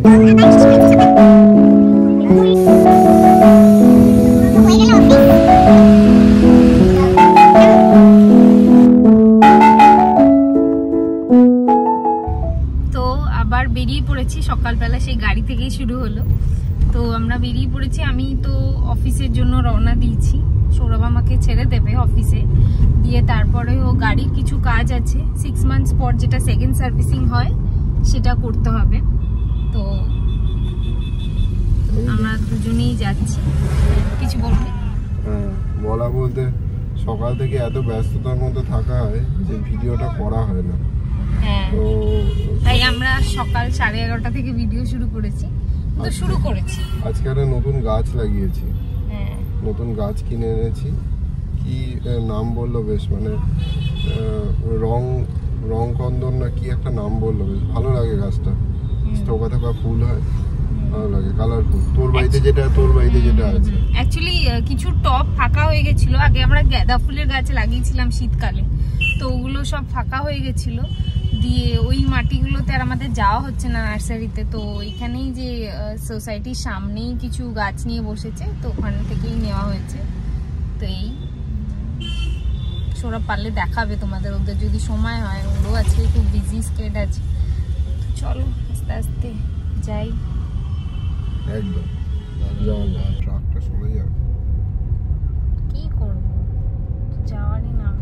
সকালবেলা সেই গাড়ি থেকেই শুরু হলো। তো আমরা বেরিয়ে পড়েছি। আমি তো অফিসের জন্য রওনা দিয়েছি। সৌরভ আমাকে ছেড়ে দেবে অফিসে দিয়ে, তারপরে ও গাড়ির কিছু কাজ আছে 6 মান্থস পর, যেটা সেকেন্ড সার্ভিসিং হয় সেটা করতে হবে। তো আমরা দুজনেই যাচ্ছি। কিছু বলবি? বলা বলতে সকাল থেকে এত ব্যস্ততার মধ্যে থাকা হয় যে ভিডিওটা করা হয় না। তো তাই আমরা সকাল 11:30 থেকে ভিডিও শুরু করেছি। তো শুরু করেছি। আজকে একটা নতুন গাছ লাগিয়েছি। নতুন গাছ কিনে এনেছি। কি নাম বললো বেশ, মানে রং কন্দন না কি একটা নাম বললো, বেশ ভালো লাগে গাছটা। থোকা থোকা ফুল হয়, ভালো লাগে, কালারফুল। তোর বাড়িতে যেটা আছে অ্যাকচুয়ালি কিছু টব ফাঁকা হয়ে গেছিল। আগে আমরা গাঁদা ফুলের গাছ লাগিয়েছিলাম শীতকালে, তো ওগুলো সব ফাঁকা হয়ে গেছিল। দিয়ে ওই মাটিগুলোতে আর আমাদের যাওয়া হচ্ছে না নার্সারিতে। তো এখানেই যে সোসাইটির সামনেই কিছু গাছ নিয়ে বসেছে, তো ওখান থেকেই নেওয়া হয়েছে। তো এই সৌরভ পারলে দেখাবে তোমাদের, ওদের যদি সময় হয়। ওরও আজকে খুব বিজি স্কেড আছে। চলো আস্তে আস্তে যাই। একদম ট্রাকটা সরে যাবে, কি করবো, যাওয়ারই নাম।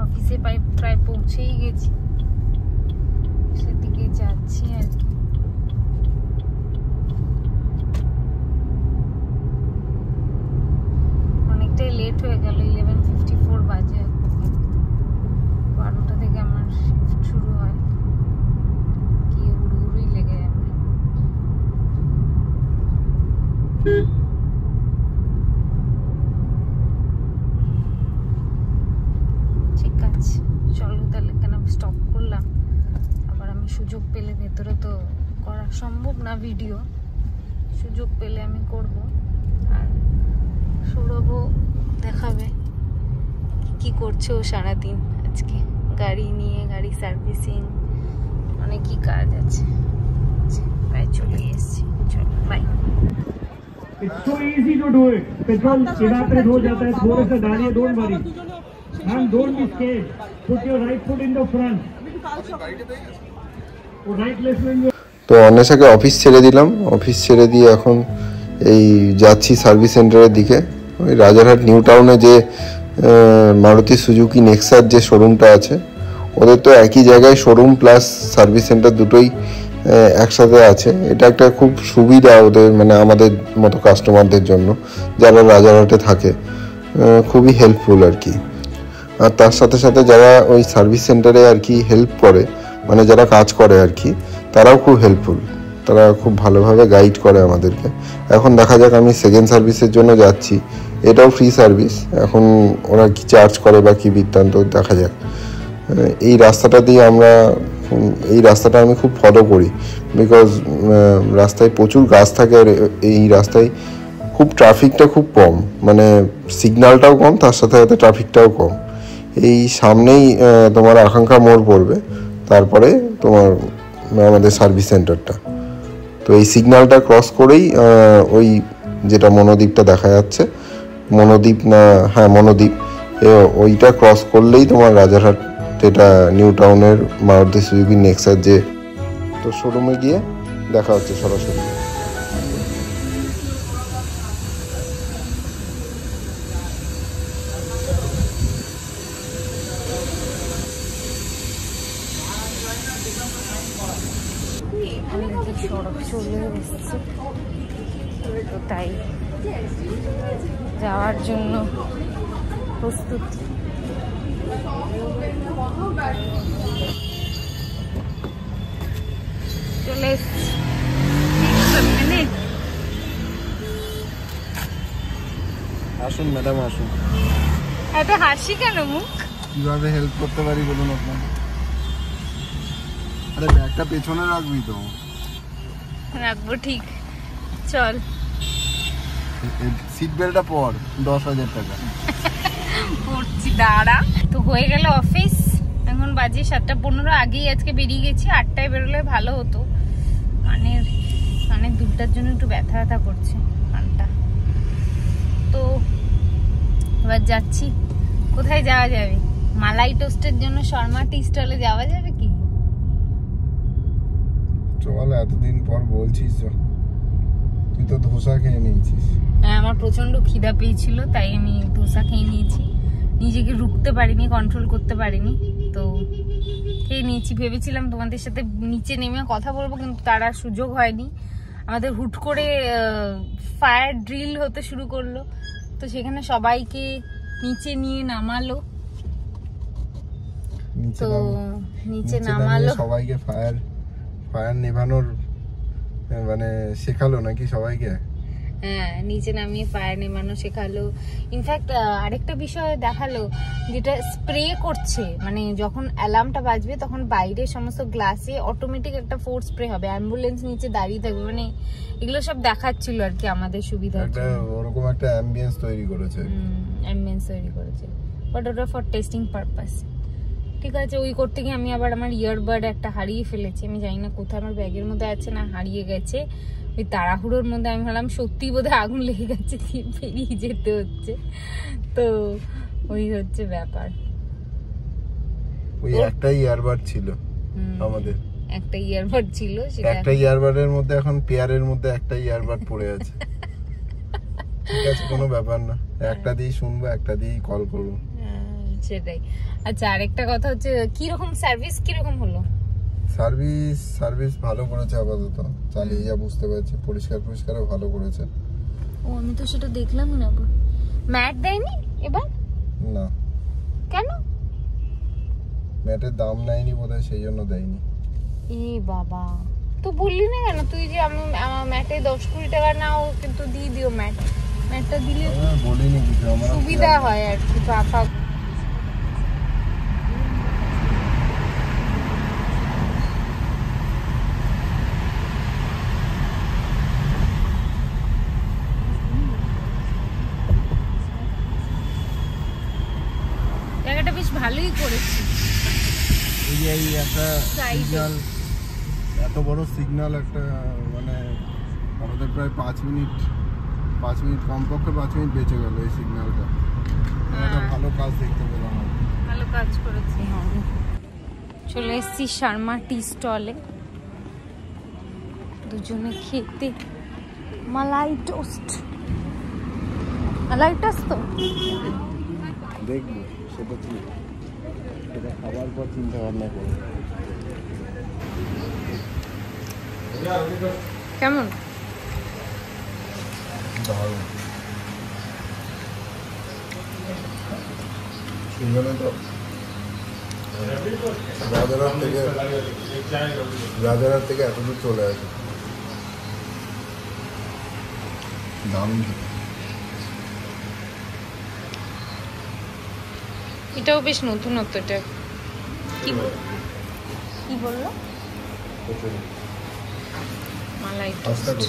অফিসে প্রায় পৌঁছেই গেছি, সেদিকে যাচ্ছি আর কি। অনেকটাই লেট হয়ে গেল, 11:54 বাজে। 12টা থেকে আমার শিফট শুরু হয়, কি উড়ুই লেগে যাবে। ঠিক আছে, চলো তাহলে। কেন স্টপ করলাম? আবার আমি সুযোগ পেলে, ভেতরে তো করা সম্ভব না ভিডিও, সুযোগ পেলে আমি করব। আর সৌরভও দেখাবে কি করছে ও সারাদিন আজকে। গাড়ি নিয়ে, গাড়ি সার্ভিসিং, অনেকই কাজ আছে। প্রায় চলে এসেছি, চলো by. It's so easy to do it. Petrol evaporate हो जाता है, थोड़ा सा डालिए, don't worry. And don't be scared. Put your right foot in the front. Right left wing. তো অন্বেষাকে অফিস ছেড়ে দিলাম। অফিস ছেড়ে দিয়ে এখন এই যাচ্ছি সার্ভিস সেন্টারের দিকে। ওই রাজারহাট নিউ টাউনে যে মারুতি সুজুকি নেক্সার যে শোরুমটা আছে, ওদের তো একই জায়গায় শোরুম প্লাস সার্ভিস সেন্টার দুটোই একসাথে আছে। এটা একটা খুব সুবিধা ওদের, মানে আমাদের মতো কাস্টমারদের জন্য যারা রাজারহাটে থাকে, খুবই হেল্পফুল আর কি। আর তার সাথে সাথে যারা ওই সার্ভিস সেন্টারে আর কি হেল্প করে, মানে যারা কাজ করে আর কি, তারাও খুব হেল্পফুল। তারা খুব ভালোভাবে গাইড করে আমাদেরকে। এখন দেখা যাক, আমি সেকেন্ড সার্ভিসের জন্য যাচ্ছি। এটাও ফ্রি সার্ভিস। এখন ওরা কি চার্জ করে বা কী বৃত্তান্ত দেখা যাক। এই রাস্তাটা দিয়ে এই রাস্তাটা আমি খুব ফলো করি, বিকজ রাস্তায় প্রচুর গাছ থাকে। আর এই রাস্তায় খুব ট্রাফিকটা খুব কম, মানে সিগন্যালটাও কম, তার সাথে সাথে ট্রাফিকটাও কম। এই সামনেই তোমার আকাঙ্ক্ষা মোড় পড়বে, তারপরে তোমার আমাদের সার্ভিস সেন্টারটা। তো এই সিগন্যালটা ক্রস করেই ওই যেটা মনোদ্বীপটা দেখা যাচ্ছে, মনোদ্বীপ না, হ্যাঁ মনোদ্বীপ, ওইটা ক্রস করলেই তোমার রাজারহাট, এটা নিউ টাউনের মারুতি সুজুকি নেক্সার যে তো শোরুমে গিয়ে দেখা হচ্ছে সরাসরি। সড়ক চলে এসছে, তো তাই যাওয়ার জন্য প্রস্তুত। চলে এসছি। আসুন ম্যাডাম, আসুন। এত হাসি কেন মুখ? কিভাবে হেল্প করতে পারি বলুন আপনাকে? আরে ব্যাগটা পেছনে রাখবি তো। রাখবো, ঠিক। চল সিট বেল্টটা পর 10,000 টাকা পড়ছি দাঁড়া। তো হয়ে গেল অফিস, এখন বাজে 7:15। আগেই আজকে বেরিয়ে গেছি, 8টায় বেরোলে ভালো হতো। কানের দুধটার জন্য একটু ব্যথা ব্যথা করছে কানটা। তো এবার যাচ্ছি। কোথায় যাওয়া যাবে? মালাই টোস্টের জন্য শর্মা টি স্টলে যাওয়া যাবে কি? চল, এতদিন পর বলছিস। তুই তো ধোসা খেয়ে নিয়েছিস। হ্যাঁ, আমার প্রচন্ড খিদা পেয়েছিল, তাই আমি ধোসা খেয়ে নিয়েছি। নিজেকে রুখতে পারিনি, কন্ট্রোল করতে পারিনি, তো খেয়ে নিয়েছি। ভেবেছিলাম তোমাদের সাথে নিচে নেমে কথা বলবো, কিন্তু তার আর সুযোগ হয়নি। আমাদের হুট করে ফায়ার ড্রিল হতে শুরু করলো, তো সেখানে সবাইকে নিচে নিয়ে নামালো। তো নিচে নামালো, সবাইকে ফায়ার নেভানোর মানে শেখালো নাকি সবাইকে? হ্যাঁ, নিচে নামিয়ে ফায়ার নেভানো শেখালো। ইনফ্যাক্ট আরেকটা বিষয় দেখালো, যেটা স্প্রে করছে, মানে যখন অ্যালার্মটা বাজবে তখন বাইরে সমস্ত গ্লাসে অটোমেটিক একটা ফোর্স স্প্রে হবে, অ্যাম্বুলেন্স নিচে দাঁড়িয়ে থাকবে, মানে এগুলো সব দেখাচ্ছিল আর কি আমাদের সুবিধার জন্য। ওরকম একটা অ্যাম্বিয়েন্স তৈরি করেছে, বাট ওটা ফর টেস্টিং পারপাস। ঠিক আছে, ওই করতে গিয়ে আমি আবার আমার ইয়ারবাড একটা হারিয়ে ফেলেছি। আমি জানি না কোথায়, আমার ব্যাগের মধ্যে আছে না হারিয়ে গেছে। ওই তাড়াহুড়োর মধ্যে আমি ভাবলাম সত্যি বোধহয় আগুন লেগে গেছে, বেরিয়ে যেতে হচ্ছে। তো ওই হচ্ছে ব্যাপার। ওই একটাই ইয়ারবাড ছিল আমাদের, একটা ইয়ারবাড ছিল, একটা ইয়ারবাডের মধ্যে এখন পেয়ারের মধ্যে একটা ইয়ারবাড পড়ে আছে। ঠিক আছে, কোনো ব্যাপার না, একটা দিয়েই শুনবো, একটা দিয়েই কল করবো, সেটাই। আচ্ছা, আরেকটা কথা হচ্ছে, কিরকম সার্ভিস কিরকম হলো? সার্ভিস ভালো করেছে, আপাতত চালিয়ে যা বুঝতে পারছি। পরিষ্কারও ভালো করেছে। ও, আমি তো সেটা দেখলাম না। ম্যাট দেয়নি এবার? না। কেন? ম্যাটের দাম নেয়নি বোধহয়, সেই জন্য দেয়নি। এ বাবা, তো বললি না কেন তুই যে আমি আমার ম্যাটে 10-20 টাকা নাও, কিন্তু দিয়ে দিও ম্যাটটা দিলে বলিনি কিছু, আমার সুবিধা হয় আর কি। পাপা জায়গাটা বেশ ভালোই করেছি। এই একটা সিগন্যাল, এত বড় সিগন্যাল, একটা মানে আমাদের প্রায় 5 মিনিট কমপক্ষে 5 মিনিট বেঁচে গেল এই সিগন্যালটা। একটা ভালো কাজ দেখতে পেলাম, ভালো কাজ করেছি। চলে এসেছি শর্মা টি স্টলে, দুজনে খেতে। মালাই টোস্ট তো দেখবো, সেটা খাবার পর চিন্তা ভাবনা করবো। কেমন? দারুণ। সেখানে তো রাজারহাট থেকে এত দূর চলে আসে, দারুণ। এটাও বেশ নতুনত্ব। এটা কি বললো? মালাই টোস্ট।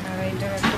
আর এটার একটা